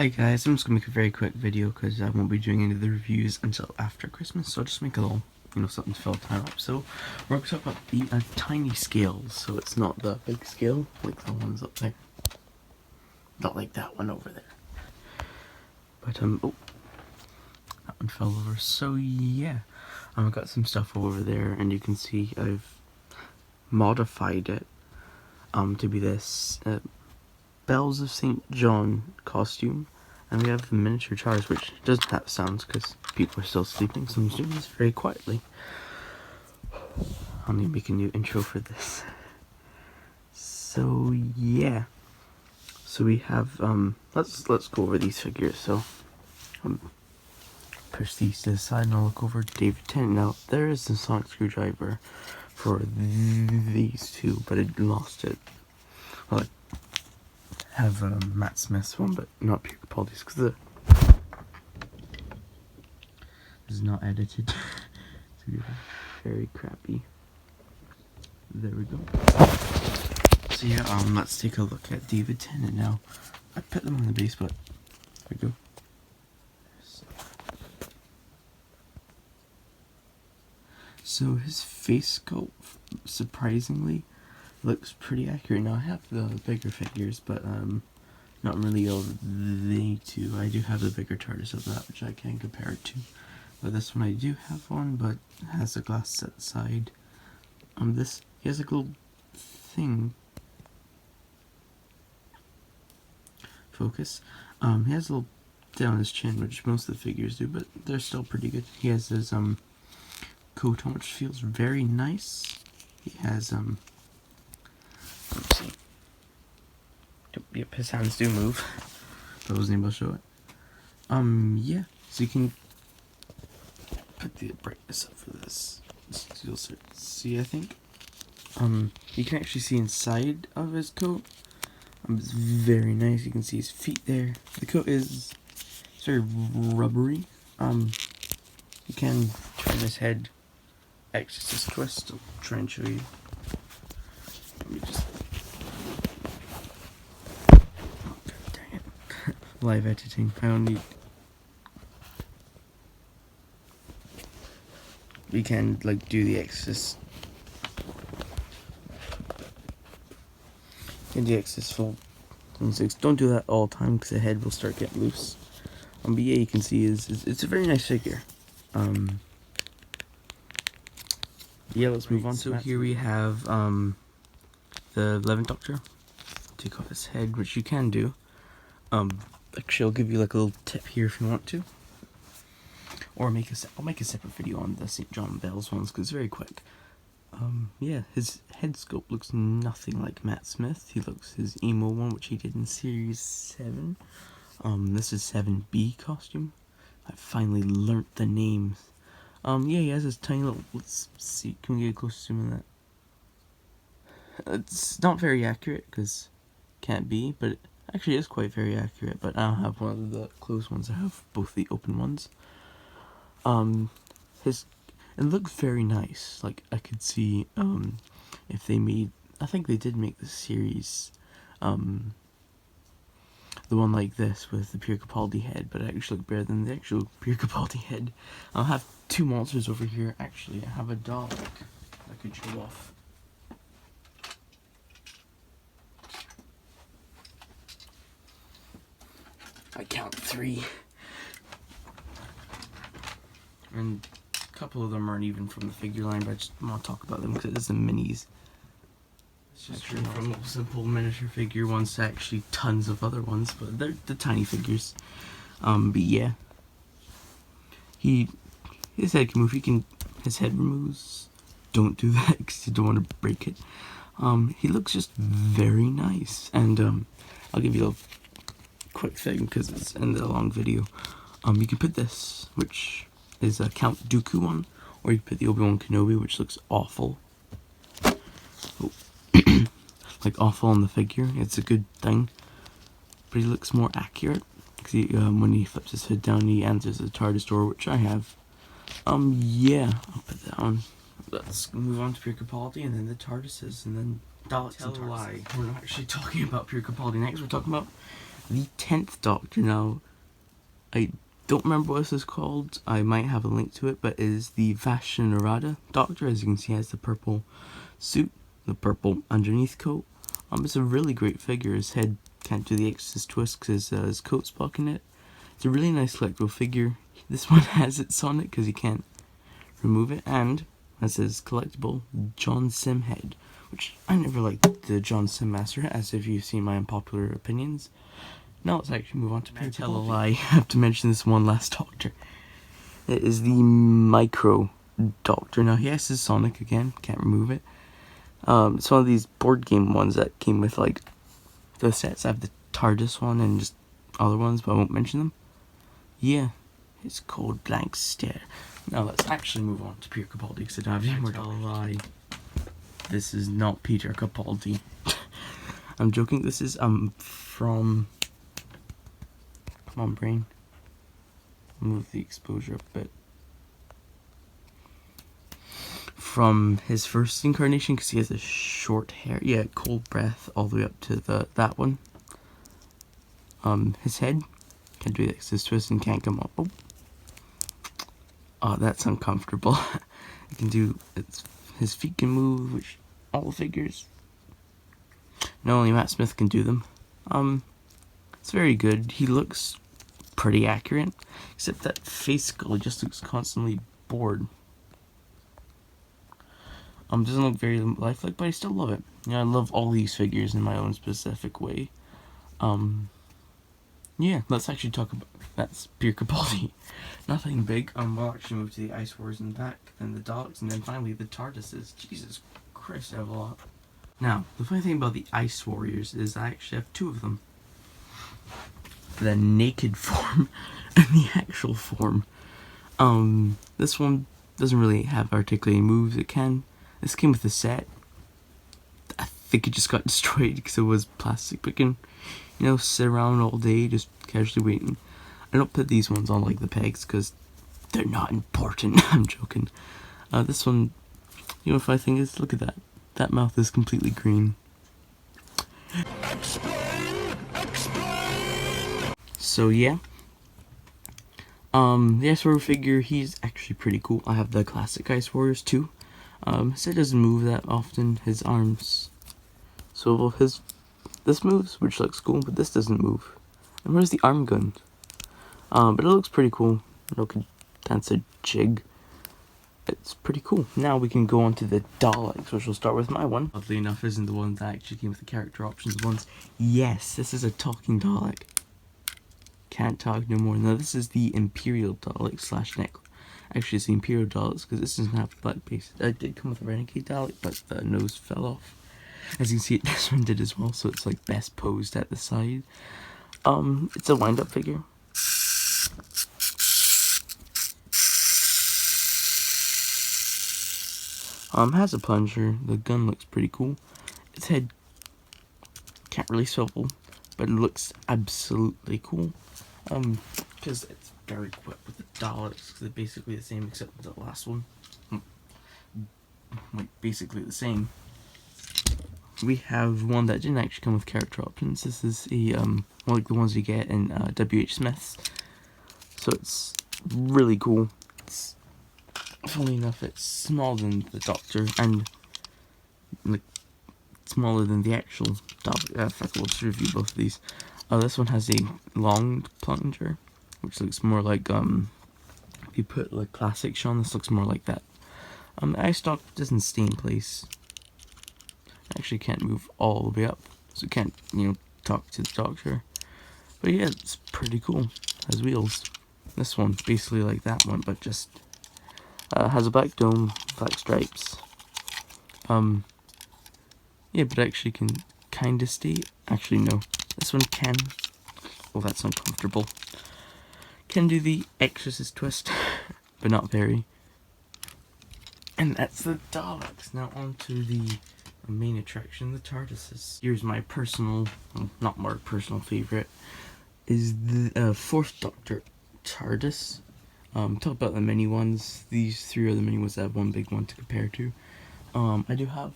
Hey guys, I'm just gonna make a very quick video because I won't be doing any of the reviews until after Christmas, so I'll just make a little, something to fill time up. So we're going to talk about the tiny scales, so it's not the big scale like the ones up there, not like that one over there. But oh, that one fell over. So yeah, I've got some stuff over there, and you can see I've modified it to be this Bells of St. John costume, and we have the miniature TARDIS, which doesn't have sounds because people are still sleeping, so I'm doing this very quietly. I'll need to make a new intro for this. So yeah, so we have let's go over these figures. So push these to the side and I'll look over David Tennant. Now there is the sonic screwdriver for these two, but I lost it. Well, I have Matt Smith's one, but not Peter Capaldi's because this is not edited. So very crappy. There we go. So yeah, let's take a look at David Tennant now. I put them on the base, but there we go. So his face sculpt, surprisingly, looks pretty accurate. Now I have the bigger figures, but not really of they two. I do have the bigger TARDIS of that, which I can compare it to. But this one I do have one, but it has a glass set side. This he has a little thing. Focus. He has a little down his chin, which most of the figures do, but they're still pretty good. He has his coat on, which feels very nice. He has let's see. Yep, his hands do move. I wasn't able to show it. Yeah. So you can put the brightness up for this. You'll see, I think. You can actually see inside of his coat. It's very nice. You can see his feet there. The coat is very rubbery. You can turn his head exorcist twist. I'll try and show you. Let me just. Oh, dang it. Live editing. I don't need. We can do the exorcist. And the exorcist full 26. Don't do that all the time because the head will start getting loose. But yeah, you can see it's a very nice figure. Yeah, let's move on. So here we have the 11th Doctor. Take off his head, which you can do. Actually, I'll give you a little tip here if you want to. Or I'll make a separate video on the St. John Bells ones because it's very quick. Yeah, his head sculpt looks nothing like Matt Smith. He looks his emo one, which he did in Series 7. This is 7B costume. I finally learnt the names. Yeah, he has this tiny little, let's see, can we get a close zoom on that? It's not very accurate, because it can't be, but it actually is quite very accurate, but I don't have one of the closed ones, I have both the open ones. It looks very nice. Like, I could see, if they made, I think they did make the series, the one like this with the Peter Capaldi head, but it actually looked better than the actual Peter Capaldi head. I'll have two monsters over here. Actually, I have a dog I could show off. I count 3. And a couple of them aren't even from the figure line, but I just want to talk about them because it's the minis. It's just from a simple miniature figure ones to actually tons of other ones, but they're the tiny figures. But yeah, his head can move. His head moves. Don't do that because you don't want to break it. He looks just very nice, and I'll give you a quick thing because it's in the long video. You can put this, which is a Count Dooku one, or you can put the Obi-Wan Kenobi, which looks awful. Oh. Like awful on the figure. It's a good thing, but he looks more accurate because when he flips his hood down, he answers the TARDIS door, which I have. Yeah, I'll put that on. Let's move on to Peter Capaldi, and then the TARDISes, and then Daleks and TARDISes. We're not actually talking about Peter Capaldi next. We're talking about the 10th Doctor. Now, I don't remember what this is called. I might have a link to it, but it is the Vashta Nerada Doctor. As you can see, he has the purple suit, the purple underneath coat. It's a really great figure. His head can't do the Exorcist twist because his coat's blocking it. It's a really nice collectible figure. This one has its on it because you can't remove it, and has his collectible John Sim head, which I never liked the John Sim Master, as if you've seen my unpopular opinions. Now let's actually move on to Peter Tell a Lie. I have to mention this one last Doctor. It is the Micro Doctor. Now he has his Sonic again, can't remove it. It's one of these board game ones that came with like the sets. I have the TARDIS one and just other ones, but I won't mention them. Yeah, it's called Blank Stare. Now let's actually move on to Peter Capaldi, because I don't have any more to lie. This is not Peter Capaldi. I'm joking. This is from, come on brain, move the exposure up a bit, from his first incarnation, because he has a short hair. Yeah, Cold Breath all the way up to that one. His head can't do this, his twist, and can't come up. Oh, that's uncomfortable. It can do, his feet can move, which all the figures, not only Matt Smith can do them. It's very good. He looks pretty accurate, except that face skull just looks constantly bored. Doesn't look very lifelike, but I still love it. I love all these figures in my own specific way. Yeah, let's actually talk about, that's Peter Capaldi. Nothing big. We'll actually move to the Ice Wars in the back, then the Daleks, and then finally the TARDISes. Jesus Christ, I have a lot. Now, the funny thing about the Ice Warriors is I actually have two of them. The naked form and the actual form. This one doesn't really have articulating moves. It can. This came with the set. I think it just got destroyed because it was plastic, but it can, sit around all day just casually waiting. I don't put these ones on like the pegs because they're not important. I'm joking. This one, if I think is, look at that. That mouth is completely green. Explain! So yeah. The Ice Warrior figure, he's actually pretty cool. I have the classic Ice Warriors too. His head doesn't move that often. His arms swivel. This moves, which looks cool, but this doesn't move. And where's the arm gun? But it looks pretty cool. It could dance a jig. It's pretty cool. Now we can go on to the Daleks, which will start with my one. Oddly enough, isn't the one that actually came with the character options ones. Yes, this is a talking Dalek. Can't talk no more. Now this is the Imperial Dalek / Neck. Actually, it's the Imperial Daleks because this doesn't have the black base. It did come with a Renegade Dalek, but the nose fell off. As you can see, this one did as well, so it's like best posed at the side. It's a wind-up figure. Has a plunger. The gun looks pretty cool. Its head can't really swivel, but it looks absolutely cool. Because it's very equipped with the Daleks, because they're basically the same except with the last one. Like, basically the same. We have one that didn't actually come with character options. This is a, like the ones you get in W.H. Smith's. So it's really cool. It's, funny enough, it's smaller than the Doctor, and like, smaller than the actual Dalek. In fact, we'll just review both of these. This one has a long plunger, which looks more like, if you put like classic on, this looks more like that. The eye stalk doesn't stay in place. Actually can't move all the way up, so it can't, talk to the Doctor. But yeah, it's pretty cool. Has wheels. This one, basically like that one, but just has a black dome, black stripes. Yeah, but actually can kind of stay. Actually, no. This one can. Well, that's uncomfortable. Can do the Exorcist twist, but not very. And that's the Daleks. Now on to the main attraction, the TARDISes. Here's my personal, well, not more personal favorite, is the fourth Doctor TARDIS. Talk about the mini ones. These three are the mini ones that have one big one to compare to. I do have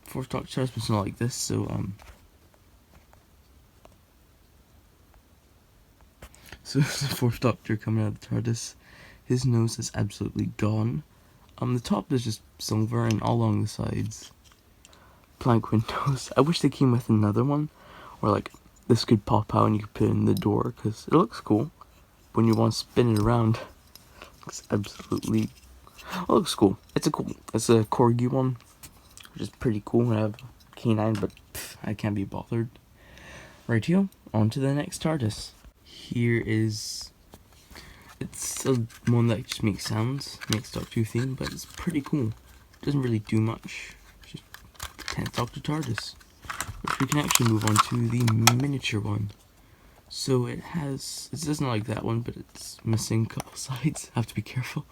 fourth Doctor TARDIS, but it's not like this, so So the fourth Doctor coming out of the TARDIS. His nose is absolutely gone. The top is just silver and all along the sides blank windows. I wish they came with another one, or like this could pop out and you could put it in the door, because it looks cool. When you want to spin it around, it looks absolutely, it looks cool. It's a corgi one, which is pretty cool. I have a canine, but I can't be bothered. Right here, on to the next TARDIS. Here is, it's a one that just makes sounds, makes Doctor Who theme, but it's pretty cool. It doesn't really do much. Just the 10th Doctor TARDIS, which we can actually move on to the miniature one. So it doesn't like that one, but it's missing a couple sides. I have to be careful.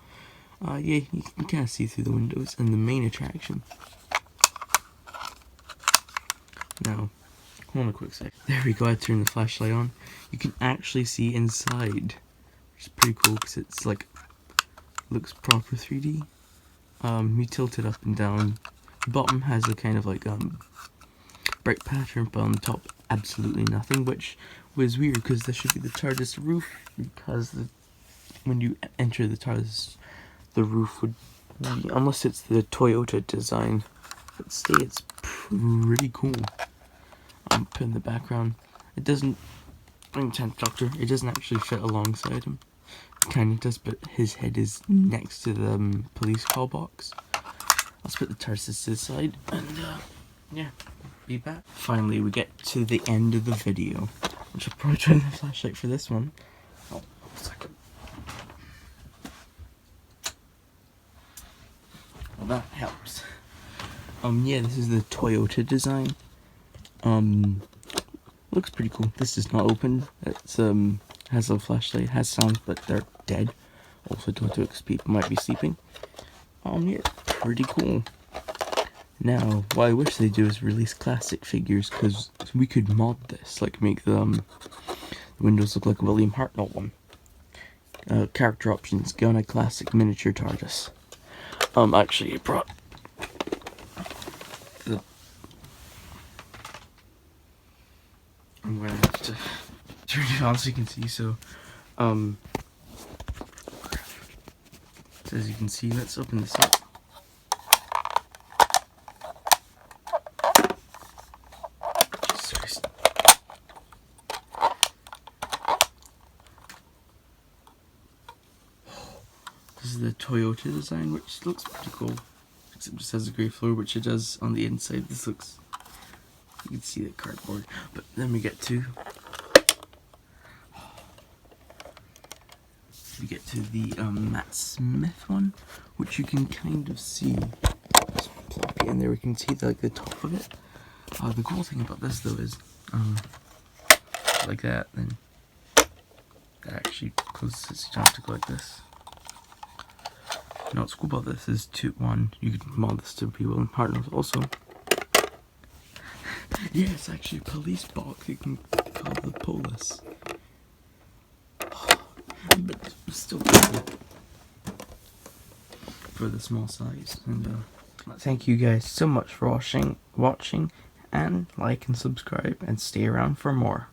Yeah, you can kind of see through the windows, and the main attraction. Now, hold on a quick sec. There we go, I turned the flashlight on. You can actually see inside, which is pretty cool because it's like, looks proper 3D. You tilt it up and down. The bottom has a kind of like bright pattern, but on the top absolutely nothing, which was weird because this should be the TARDIS roof, because when you enter the TARDIS, the roof would be, unless it's the Toyota design. But say it's pretty cool. Put in the background. It doesn't, in 10th Doctor, it doesn't actually fit alongside him. It kind of does, but his head is next to the police call box. Let's put the TARDIS to the side, and yeah, be back. Finally, we get to the end of the video. I should probably turn the flashlight for this one. Oh, a second. Well, that helps. Yeah, this is the Toyota design. Looks pretty cool. This is not open. It's has a flashlight, has sounds, but they're dead. Also, don't do it because people might be sleeping. Yeah, pretty cool. Now, what I wish they do is release classic figures, because we could mod this, like make the windows look like a William Hartnell one. Character options, go on a classic miniature TARDIS. Actually, I brought the. I'm gonna have to turn it on so you can see. So, as you can see, let's open this up. This is the Toyota design, which looks pretty cool. Except it just has a grey floor, which it does on the inside. This looks, you can see the cardboard. But then we get to the Matt Smith one, which you can kind of see. Just plop it in there. We can see the top of it. The cool thing about this though is, like that, then that actually closes. You don't have to go like this. Now what's cool about this is you could mod this to be William Hartnell also. Yeah, it's actually a police box. You can call the police. But still cool for the small size. And thank you guys so much for watching, and like and subscribe, and stay around for more.